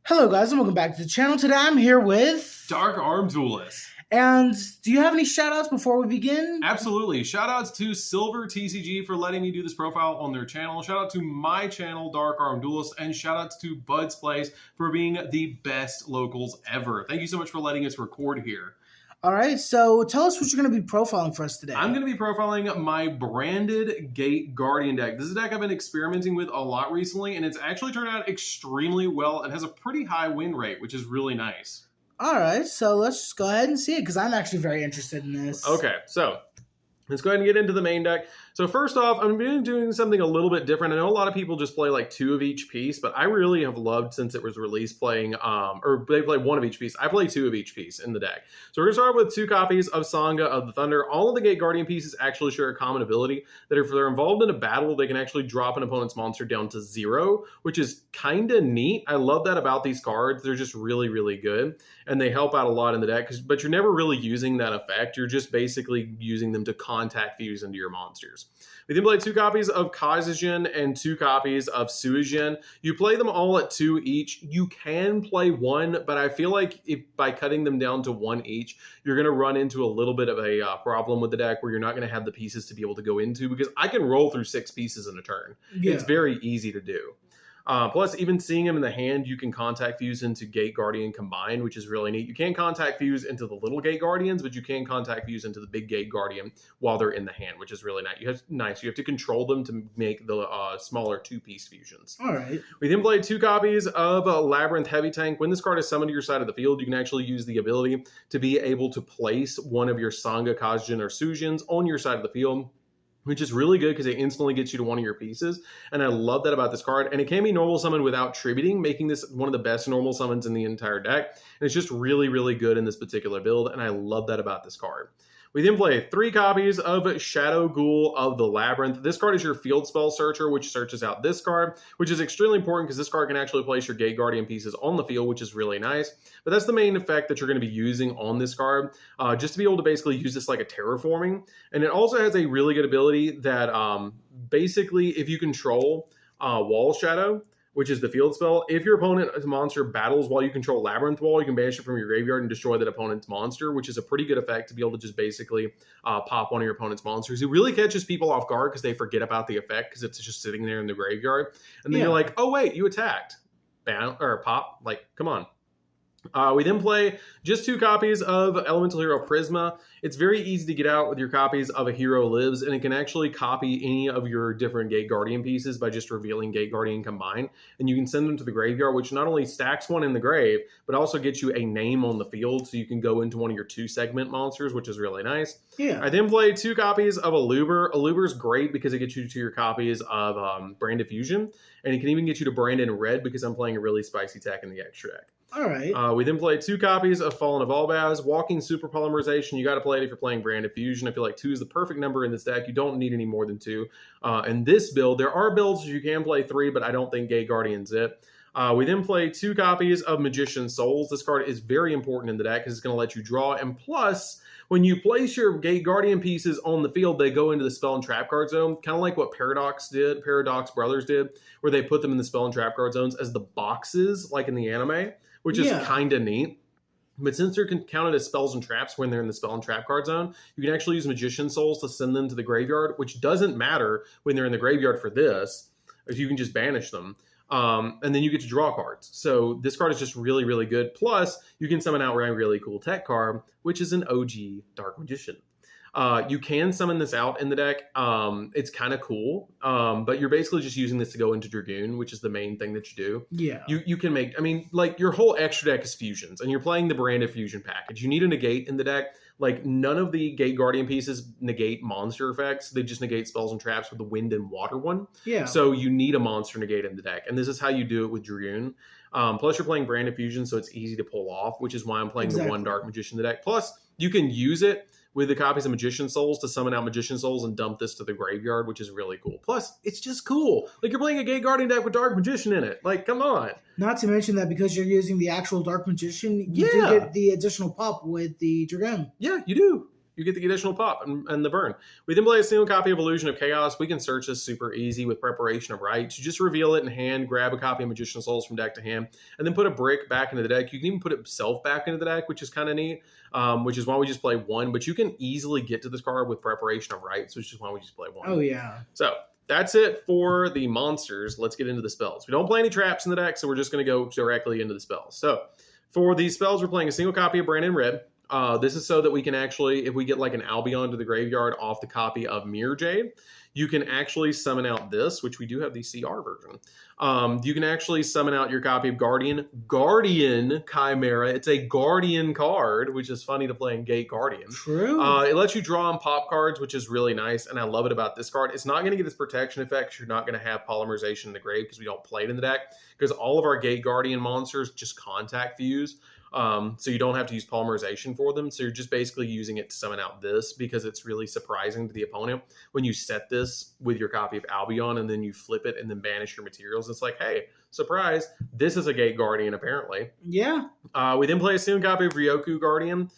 Hello guys and welcome back to the channel. Today I'm here with... Dark Arm Duelist. And do you have any shout outs before we begin? Absolutely. Shout outs to Silver TCG for letting me do this profile on their channel. Shout out to my channel, Dark Arm Duelist. And shout outs to Bud's Place for being the best locals ever. Thank you so much for letting us record here. Alright, so tell us what you're going to be profiling for us today. I'm going to be profiling my branded Gate Guardian deck. This is a deck I've been experimenting with a lot recently, and it's actually turned out extremely well and has a pretty high win rate, which is really nice. Alright, so let's just go ahead and see it, because I'm actually very interested in this. Okay, so let's go ahead and get into the main deck. So first off, I'm going to be doing something a little bit different. I know a lot of people just play like 2 of each piece, but I really have loved since it was released playing, or they play 1 of each piece. I play 2 of each piece in the deck. So we're going to start with 2 copies of Sangha of the Thunder. All of the Gate Guardian pieces actually share a common ability that if they're involved in a battle, they can actually drop an opponent's monster down to 0, which is kind of neat. I love that about these cards. They're just really, really good, and they help out a lot in the deck, but you're never really using that effect. You're just basically using them to contact fuse into your monsters. We then play 2 copies of Kazajin and 2 copies of Suijin. You play them all at 2 each. You can play 1, but I feel like by cutting them down to 1 each, you're going to run into a little bit of a problem with the deck where you're not going to have the pieces to be able to go into, because I can roll through 6 pieces in a turn. Yeah. It's very easy to do. Plus, even seeing them in the hand, you can contact fuse into Gate Guardian combined, which is really neat. You can't contact fuse into the little Gate Guardians, but you can contact fuse into the big Gate Guardian while they're in the hand, which is really nice. You have to control them to make the smaller 2-piece fusions. All right. We then played 2 copies of Labyrinth Heavy Tank. When this card is summoned to your side of the field, you can actually use the ability to be able to place one of your Sangha, Kazajin, or Suijins on your side of the field, which is really good because it instantly gets you to 1 of your pieces. And I love that about this card. And it can be normal summon without tributing, making this one of the best normal summons in the entire deck. And it's just really, really good in this particular build. And I love that about this card. We then play 3 copies of Shadow Ghoul of the Labyrinth. This card is your field spell searcher, which searches out this card, which is extremely important because this card can actually place your Gate Guardian pieces on the field, which is really nice. But that's the main effect that you're going to be using on this card, just to be able to basically use this like a terraforming. And it also has a really good ability that basically if you control Wall Shadow, which is the field spell, if your opponent's monster battles while you control Labyrinth Wall, you can banish it from your graveyard and destroy that opponent's monster, which is a pretty good effect to be able to just basically pop one of your opponent's monsters. It really catches people off guard because they forget about the effect because it's just sitting there in the graveyard. And then you're like, oh wait, you attacked. Or pop, like, come on. We then play just 2 copies of Elemental Hero Prisma. It's very easy to get out with your copies of A Hero Lives, and it can actually copy any of your different Gate Guardian pieces by just revealing Gate Guardian combined. And you can send them to the graveyard, which not only stacks one in the grave, but also gets you a name on the field, so you can go into one of your 2-segment monsters, which is really nice. Yeah. I then play 2 copies of Aluber. Aluber's great because it gets you to your copies of Branded Fusion, and it can even get you to Branded Red because I'm playing a really spicy tech in the extra deck. All right. We then played 2 copies of Fallen of Albaz. Walking Super Polymerization. You got to play it if you're playing Branded Fusion. I feel like 2 is the perfect number in this deck. You don't need any more than 2. In this build, there are builds you can play 3, but I don't think Gate Guardian's it. We then play 2 copies of Magician's Souls. This card is very important in the deck because it's going to let you draw. And plus, when you place your Gate Guardian pieces on the field, they go into the Spell and Trap card zone, kind of like what Paradox Brothers did, where they put them in the Spell and Trap card zones as the boxes, like in the anime, which is kind of neat. But since they're counted as spells and traps when they're in the Spell and Trap card zone, you can actually use Magician Souls to send them to the graveyard, which doesn't matter when they're in the graveyard for this, if you can just banish them. And then you get to draw cards. So this card is just really, really good. Plus, you can summon out a really cool tech card, which is an OG Dark Magician. You can summon this out in the deck. It's kind of cool, but you're basically just using this to go into Dragoon, which is the main thing that you do. Yeah. You can make, I mean, like your whole extra deck is fusions, and you're playing the Branded Fusion package. You need a negate in the deck. Like none of the Gate Guardian pieces negate monster effects. They just negate spells and traps with the wind and water one. Yeah. So you need a monster negate in the deck, and this is how you do it with Dragoon. Plus, you're playing Branded Fusion, so it's easy to pull off, which is why I'm playing the 1 Dark Magician in the deck. Plus, you can use it with the copies of Magician Souls to summon out Magician Souls and dump this to the graveyard, which is really cool. Plus, it's just cool. Like, you're playing a Gate Guardian deck with Dark Magician in it. Like, come on. Not to mention that because you're using the actual Dark Magician, you do get the additional pop with the Dragoon. Yeah, you do. you get the additional pop and the burn. We then play a single copy of Illusion of Chaos. We can search this super easy with Preparation of Rites. You just reveal it in hand, grab a copy of Magician's Souls from deck to hand, and then put a brick back into the deck. You can even put it itself back into the deck, which is kind of neat, which is why we just play one. But you can easily get to this card with Preparation of Rites, which is why we just play one. Oh, yeah. So that's it for the monsters. Let's get into the spells. We don't play any traps in the deck, so we're just going to go directly into the spells. So for these spells, we're playing a single copy of Brandon Red. This is so that we can actually, if we get like an Albion to the graveyard off the copy of Mirror Jade, you can actually summon out this, which we do have the CR version. You can actually summon out your copy of Guardian Chimera. It's a Guardian card, which is funny to play in Gate Guardian. True. It lets you draw on pop cards, which is really nice, and I love it about this card. It's not going to get this protection effect 'cause you're not going to have Polymerization in the grave because we don't play it in the deck, because all of our Gate Guardian monsters just contact fuse. So you don't have to use Polymerization for them. So you're just basically using it to summon out this, because it's really surprising to the opponent when you set this with your copy of Albion and then you flip it and then banish your materials. It's like, hey, surprise, this is a Gate Guardian apparently. Yeah. We then play a single copy of Ryoku Guardian.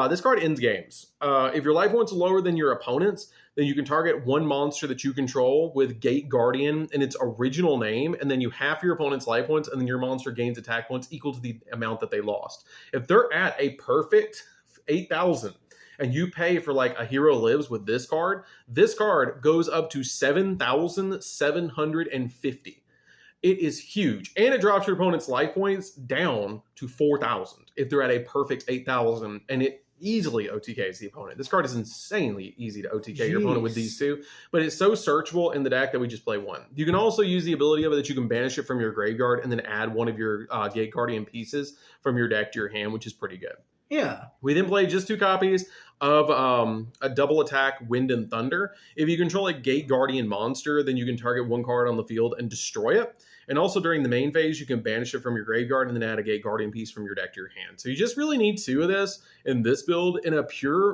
This card ends games. If your life points are lower than your opponent's, then you can target one monster that you control with Gate Guardian in its original name, and then you half your opponent's life points, and then your monster gains attack points equal to the amount that they lost. If they're at a perfect 8,000, and you pay for like a Hero Lives with this card goes up to 7,750. It is huge. And it drops your opponent's life points down to 4,000 if they're at a perfect 8,000, and it easily OTKs the opponent. This card is insanely easy to OTK your opponent with these two, but it's so searchable in the deck that we just play one. You can also use the ability of it that you can banish it from your graveyard and then add one of your Gate Guardian pieces from your deck to your hand, which is pretty good. Yeah. We then play just two copies of a double attack Wind and Thunder. If you control a Gate Guardian monster, then you can target one card on the field and destroy it. And also during the main phase, you can banish it from your graveyard and then add a Gate Guardian piece from your deck to your hand. So you just really need two of this in this build. In a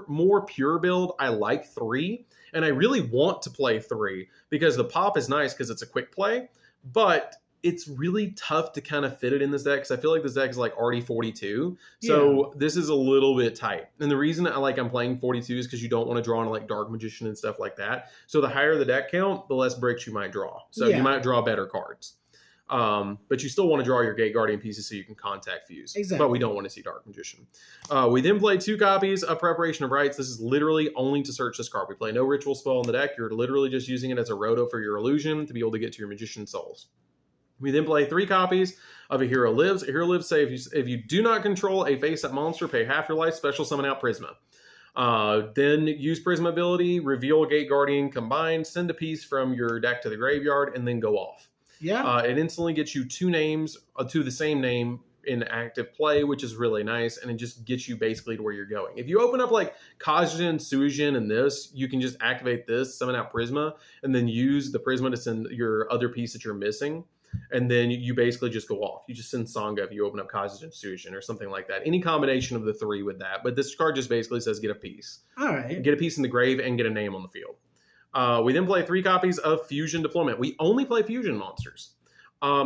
more pure build, I like three. And I really want to play three because the pop is nice because it's a quick play. But it's really tough to kind of fit it in this deck because I feel like this deck is like already 42. So this is a little bit tight. And the reason I'm playing 42 is because you don't want to draw on like Dark Magician and stuff like that. So the higher the deck count, the less bricks you might draw. So you might draw better cards. But you still want to draw your Gate Guardian pieces so you can contact fuse. Exactly. But we don't want to see Dark Magician. We then play two copies of Preparation of Rites. This is literally only to search this card. We play no ritual spell in the deck. You're literally just using it as a roto for your illusion to be able to get to your Magician's Souls. We then play three copies of a Hero Lives. A Hero Lives say if you do not control a face-up monster, pay half your life, special summon out Prisma. Then use Prisma ability, reveal Gate Guardian combined, send a piece from your deck to the graveyard, and then go off. Yeah. It instantly gets you two names to the same name in active play, which is really nice, and it just gets you basically to where you're going. If you open up like Kajin, Sujin, and this, you can just activate this, summon out Prisma, and then use the Prisma to send your other piece that you're missing. And then you basically just go off. You just send Sangha if you open up Kajin, Sujin, or something like that. Any combination of the three with that. But this card just basically says get a piece. All right. Get a piece in the grave and get a name on the field. We then play three copies of Fusion Deployment. We only play Fusion monsters.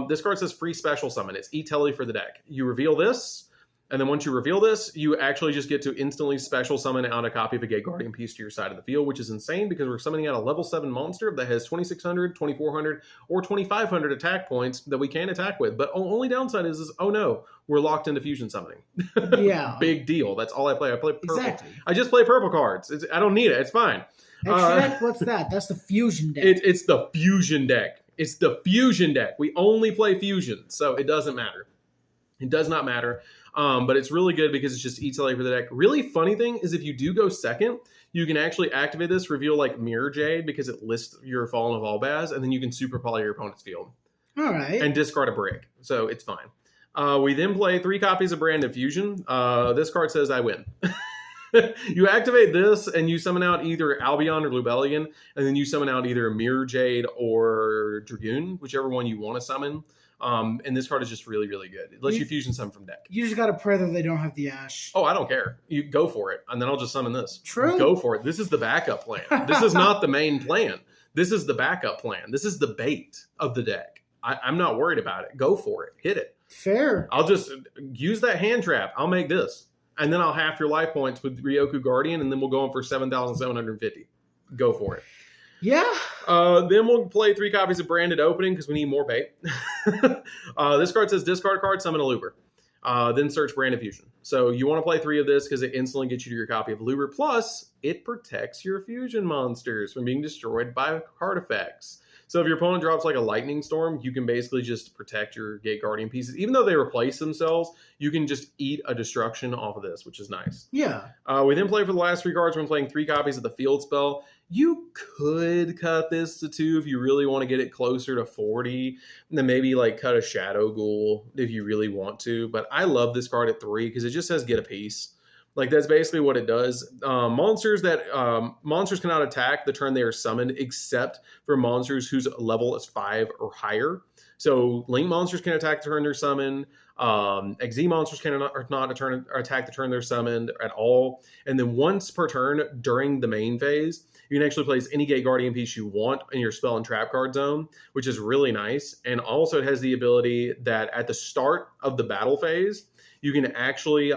This card says free special summon. It's E-Telly for the deck. You reveal this, and then once you reveal this, you actually just get to instantly special summon out a copy of a Gate Guardian piece to your side of the field, which is insane because we're summoning out a level 7 monster that has 2,600, 2,400, or 2,500 attack points that we can attack with. But only downside is oh no, we're locked into Fusion summoning. Yeah. Big deal. That's all I play. I play purple. Exactly. I just play purple cards. I don't need it. It's fine. What's that? That's the Fusion deck. It's the Fusion deck. It's the Fusion deck. We only play Fusion, so it doesn't matter. It does not matter. But it's really good because it's just E-Telly for the deck. Really funny thing is if you do go second, you can actually activate this, reveal like Mirror Jade because it lists your Fallen of Albaz, and then you can super poly your opponent's field. All right. And discard a brick. So it's fine. We then play three copies of Branded Fusion. This card says I win. You activate this and you summon out either Albion or Lubellion, and then you summon out either Mirror Jade or Dragoon, whichever one you want to summon. And this card is just really, really good. It lets you fusion summon from deck. You just got to pray that they don't have the Ash. Oh, I don't care. You go for it, and then I'll just summon this. True. Go for it. This is the backup plan. This is not the main plan. This is the backup plan. This is the bait of the deck. I'm not worried about it. Go for it. Hit it. Fair. I'll just use that hand trap. I'll make this. And then I'll half your life points with Ryoku Guardian, and then we'll go on for 7,750. Go for it. Yeah. Then we'll play 3 copies of Branded Opening because we need more bait. This card says discard card, summon a Looper. Then search Branded Fusion. So you want to play 3 of this because it instantly gets you to your copy of Looper. Plus, it protects your fusion monsters from being destroyed by card effects. So if your opponent drops like a Lightning Storm, you can basically just protect your Gate Guardian pieces. Even though they replace themselves, you can just eat a destruction off of this, which is nice. Yeah. We then play for the last 3 cards when playing 3 copies of the Field Spell. You could cut this to 2 if you really want to get it closer to 40. And then maybe like cut a Shadow Ghoul if you really want to. But I love this card at 3 because it just says get a piece. Like that's basically what it does. Monsters cannot attack the turn they are summoned, except for monsters whose level is 5 or higher. So Link monsters can attack the turn they're summoned. XZ monsters cannot attack the turn they're summoned at all. And then once per turn during the main phase, you can actually place any Gate Guardian piece you want in your spell and trap card zone, which is really nice. And also it has the ability that at the start of the battle phase, you can actually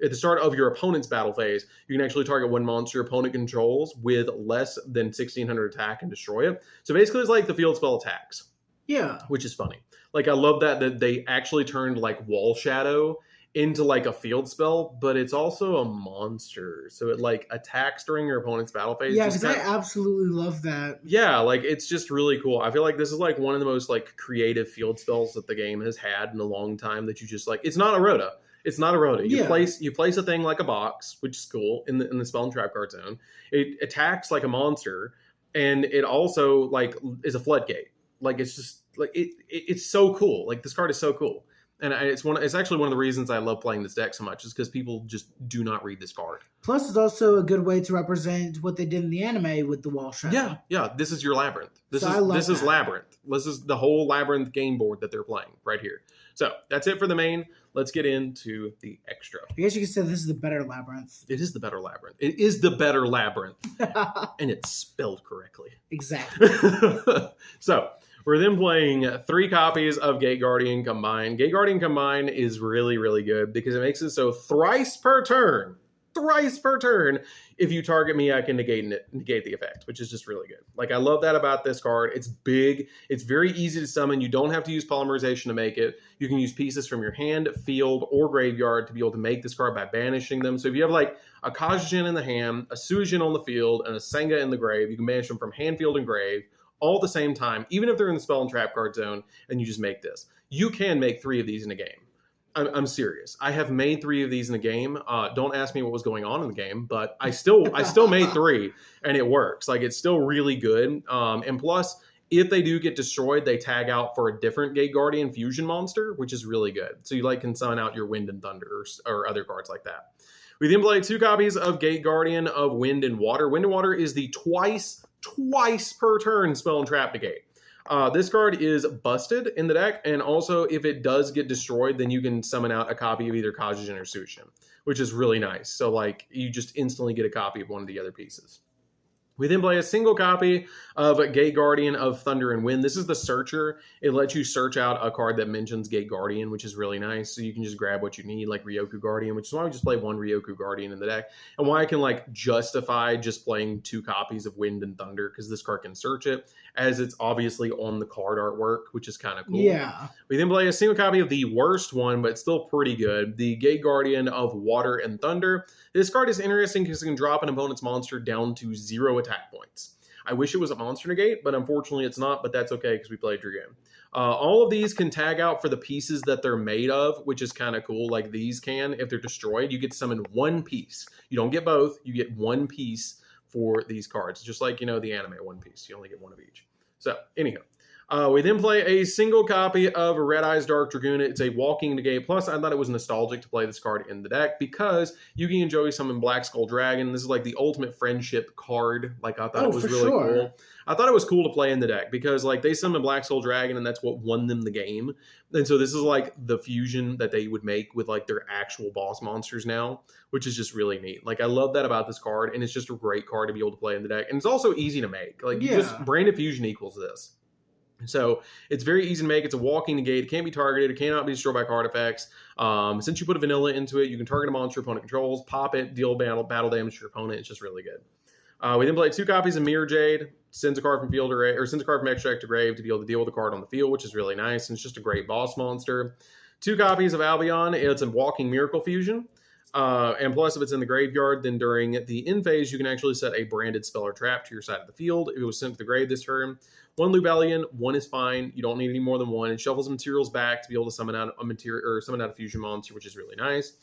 at the start of your opponent's battle phase, you can actually target one monster your opponent controls with less than 1,600 attack and destroy it. So basically it's like the field spell attacks. Yeah. Which is funny. Like I love that they actually turned like Wall Shadow into like a field spell, but it's also a monster. So it like attacks during your opponent's battle phase. Yeah, because I absolutely love that. Yeah, like it's just really cool. I feel like this is like one of the most like creative field spells that the game has had in a long time that you just like, it's not a Rhoda. It's not a Rhoda. You place a thing like a box, which is cool in the spell and trap card zone. It attacks like a monster, and it also like is a floodgate. Like it's just like it's so cool. Like this card is so cool, and it's actually one of the reasons I love playing this deck so much is because people just do not read this card. Plus, it's also a good way to represent what they did in the anime with the Wall Shadow. Yeah. This is your Labyrinth. This is Labyrinth. This is the whole Labyrinth game board that they're playing right here. So that's it for the main. Let's get into the extra. I guess you could say this is the better Labyrinth. It is the better Labyrinth. It is the better Labyrinth. And it's spelled correctly. Exactly. So we're then playing 3 copies of Gate Guardian Combine. Gate Guardian Combine is really, really good because it makes it so thrice per turn, if you target me, I can negate the effect, which is just really good. Like, I love that about this card. It's big. It's very easy to summon. You don't have to use polymerization to make it. You can use pieces from your hand, field, or graveyard to be able to make this card by banishing them. So if you have, like, a Kajin in the hand, a Sujin on the field, and a Senga in the grave, you can banish them from hand, field, and grave all at the same time, even if they're in the spell and trap card zone, and you just make this. You can make 3 of these in a game. I'm serious. I have made 3 of these in a game. Don't ask me what was going on in the game, but I still made 3, and it works. Like, it's still really good. And plus, if they do get destroyed, they tag out for a different Gate Guardian fusion monster, which is really good. So you can summon out your Wind and Thunder or other cards like that. We then play 2 copies of Gate Guardian of Wind and Water. Wind and Water is the twice per turn spell and trap negate. This card is busted in the deck, and also if it does get destroyed, then you can summon out a copy of either Kajin or Sushin, which is really nice. So, like, you just instantly get a copy of one of the other pieces. We then play a single copy of Gate Guardian of Thunder and Wind. This is the Searcher. It lets you search out a card that mentions Gate Guardian, which is really nice. So you can just grab what you need, like Ryoku Guardian, which is why we just play 1 Ryoku Guardian in the deck. And why I can, like, justify just playing 2 copies of Wind and Thunder, because this card can search it, as it's obviously on the card artwork, which is kind of cool. Yeah. We then play a single copy of the worst one, but still pretty good, the Gate Guardian of Water and Thunder. This card is interesting because it can drop an opponent's monster down to 0 attack points. I wish it was a monster negate, but unfortunately it's not, but that's okay because we played your game. All of these can tag out for the pieces that they're made of, which is kind of cool. Like these can, if they're destroyed, you get to summon 1 piece. You don't get both, you get 1 piece for these cards. Just like, the anime One Piece. You only get 1 of each. So, anyhow. We then play a single copy of Red Eyes Dark Dragoon. It's a walking negate. Plus, I thought it was nostalgic to play this card in the deck because Yugi and Joey summon Black Skull Dragon. This is like the ultimate friendship card. Like, I thought it was really cool. I thought it was cool to play in the deck because, like, they summon Black Skull Dragon and that's what won them the game. And so this is like the fusion that they would make with like their actual boss monsters now, which is just really neat. Like, I love that about this card, and it's just a great card to be able to play in the deck. And it's also easy to make. Like, just Branded Fusion equals this. So it's very easy to make. It's a walking negate. It can't be targeted. It cannot be destroyed by card effects. Since you put a vanilla into it, you can target a monster your opponent controls, pop it, deal battle damage to your opponent. It's just really good. We then play 2 copies of Mirror Jade. Sends a card from field or sends a card from extract to grave to be able to deal with the card on the field, which is really nice. And it's just a great boss monster. 2 copies of Albion. It's a walking miracle fusion. And plus, if it's in the graveyard, then during the end phase, you can actually set a branded spell or trap to your side of the field. If it was sent to the grave this turn, 1 Lubellion, 1 is fine. You don't need any more than 1. It shuffles materials back to be able to summon out a material or summon out a fusion monster, which is really nice.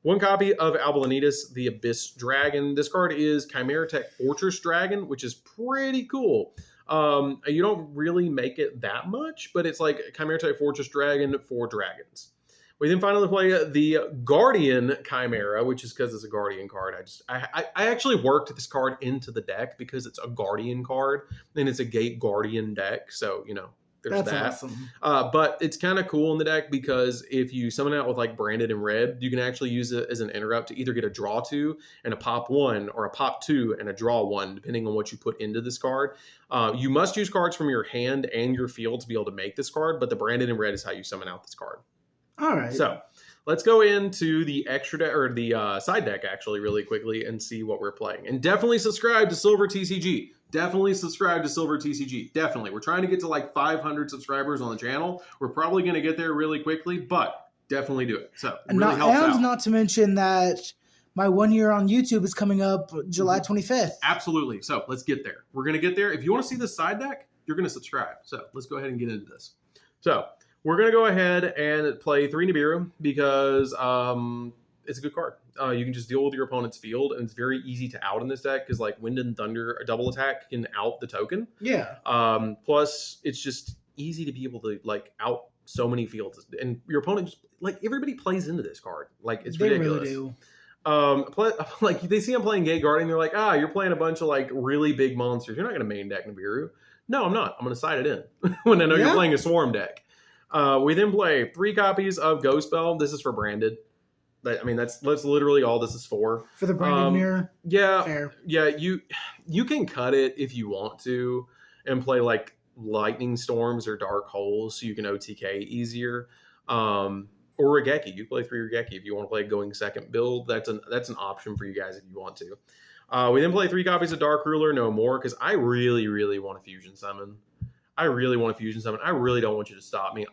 1 copy of Albulanitas, the Abyss Dragon. This card is Chimera Tech Fortress Dragon, which is pretty cool. You don't really make it that much, but it's like Chimera Tech Fortress Dragon for dragons. We then finally play the Guardian Chimera, which is because it's a Guardian card. I actually worked this card into the deck because it's a Guardian card and it's a Gate Guardian deck. So, you know, there's That's that. awesome. But it's kind of cool in the deck because if you summon it out with like branded and red, you can actually use it as an interrupt to either get a draw 2 and a pop 1 or a pop 2 and a draw 1, depending on what you put into this card. You must use cards from your hand and your field to be able to make this card, but the branded and red is how you summon out this card. All right. So let's go into the extra deck or the side deck actually really quickly and see what we're playing. And definitely subscribe to Silver TCG. Definitely subscribe to Silver TCG. Definitely. We're trying to get to like 500 subscribers on the channel. We're probably going to get there really quickly, but definitely do it. So it really helps out. Not to mention that my 1 year on YouTube is coming up July 25th. Absolutely. So let's get there. We're going to get there. If you want to see the side deck, you're going to subscribe. So let's go ahead and get into this. So we're going to go ahead and play 3 Nibiru because it's a good card. You can just deal with your opponent's field, and it's very easy to out in this deck because like Wind and Thunder, a double attack can out the token. Yeah. Plus, it's just easy to be able to like out so many fields, and your opponent just like everybody plays into this card. Like it's ridiculous. They really do. Like they see I'm playing Gate Guardian, they're like, you're playing a bunch of like really big monsters. You're not going to main deck Nibiru. No, I'm not. I'm going to side it in when I know you're playing a Swarm deck. We then play 3 copies of Ghost Spell. This is for branded. I mean, that's literally all this is for. For the branded mirror? Yeah. Fair. Yeah, you can cut it if you want to and play like Lightning Storms or Dark Holes so you can OTK easier. Or Regeki. You play 3 Regeki if you want to play going second build. That's an option for you guys if you want to. We then play 3 copies of Dark Ruler, no more, because I really, really want a fusion summon. I really don't want you to stop me.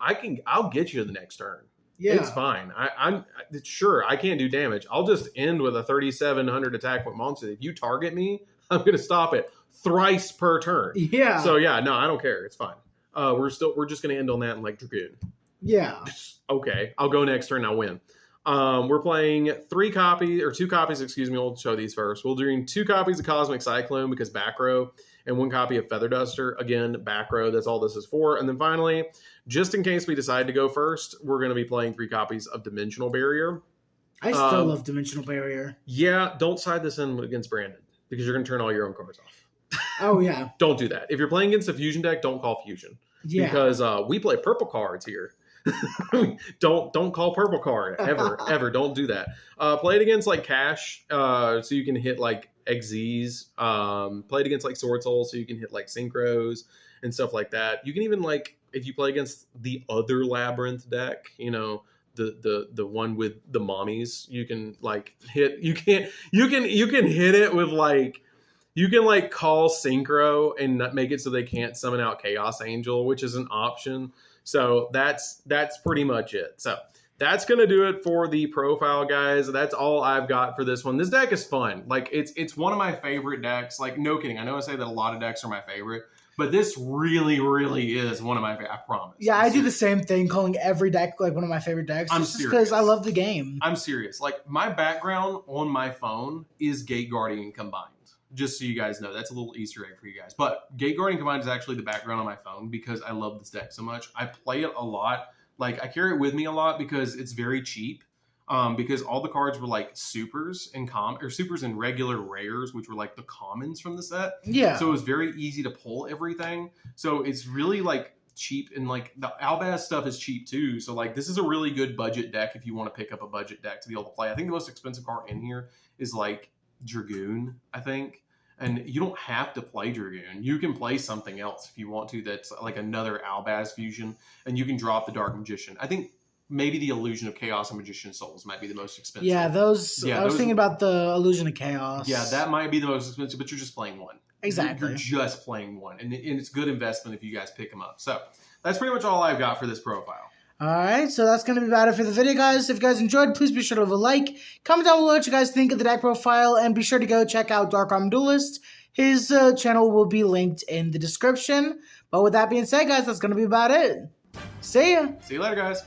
I'll get you to the next turn. Yeah. It's fine. I'm sure I can't do damage. I'll just end with a 3,700 attack with monster. If you target me, I'm going to stop it thrice per turn. Yeah. So yeah, no, I don't care. It's fine. We're just going to end on that in like Dragoon. Yeah. Okay. I'll go next turn. I'll win. We're playing 2 copies, excuse me. We'll show these first. We'll doing 2 copies of Cosmic Cyclone because back row, and 1 copy of Feather Duster. Again, back row. That's all this is for. And then finally, just in case we decide to go first, we're going to be playing 3 copies of Dimensional Barrier. I still love Dimensional Barrier. Yeah, don't side this in against Brandon because you're going to turn all your own cards off. Oh, yeah. Don't do that. If you're playing against a Fusion deck, don't call Fusion. Yeah. Because we play purple cards here. don't call purple card ever. Don't do that. Play it against like Cash, so you can hit like XZs. Play it against like Sword Soul, so you can hit like Synchros and stuff like that. You can even like if you play against the other Labyrinth deck, you know, the one with the mommies, you can like hit. You can hit it with like. You can like call Synchro and make it so they can't summon out Chaos Angel, which is an option. So that's pretty much it. So that's going to do it for the profile, guys. That's all I've got for this one. This deck is fun. Like it's one of my favorite decks. Like no kidding. I know I say that a lot of decks are my favorite, but this really, really is one of my favorite. I promise. Yeah, I do the same thing, calling every deck like one of my favorite decks. I'm just serious. Because I love the game. I'm serious. Like my background on my phone is Gate Guardian combined. Just so you guys know, that's a little Easter egg for you guys. But Gate Guardian Combined is actually the background on my phone because I love this deck so much. I play it a lot. Like, I carry it with me a lot because it's very cheap. Because all the cards were like supers and supers and regular rares, which were like the commons from the set. Yeah. So it was very easy to pull everything. So it's really like cheap, and like the Albaz stuff is cheap too. So like this is a really good budget deck if you want to pick up a budget deck to be able to play. I think the most expensive card in here is like Dragoon, I think. And you don't have to play Dragoon. You can play something else if you want to that's like another Albaz fusion, and you can drop the Dark Magician. I think maybe the Illusion of Chaos and Magician Souls might be the most expensive. Yeah, those. I was thinking about the Illusion of Chaos. Yeah, that might be the most expensive, but you're just playing one. Exactly. You're just playing one, and it's good investment if you guys pick them up. So that's pretty much all I've got for this profile. All right, so that's going to be about it for the video, guys. If you guys enjoyed, please be sure to leave a like. Comment down below what you guys think of the deck profile, and be sure to go check out Dark Arm Duelist. His channel will be linked in the description. But with that being said, guys, that's going to be about it. See ya. See you later, guys.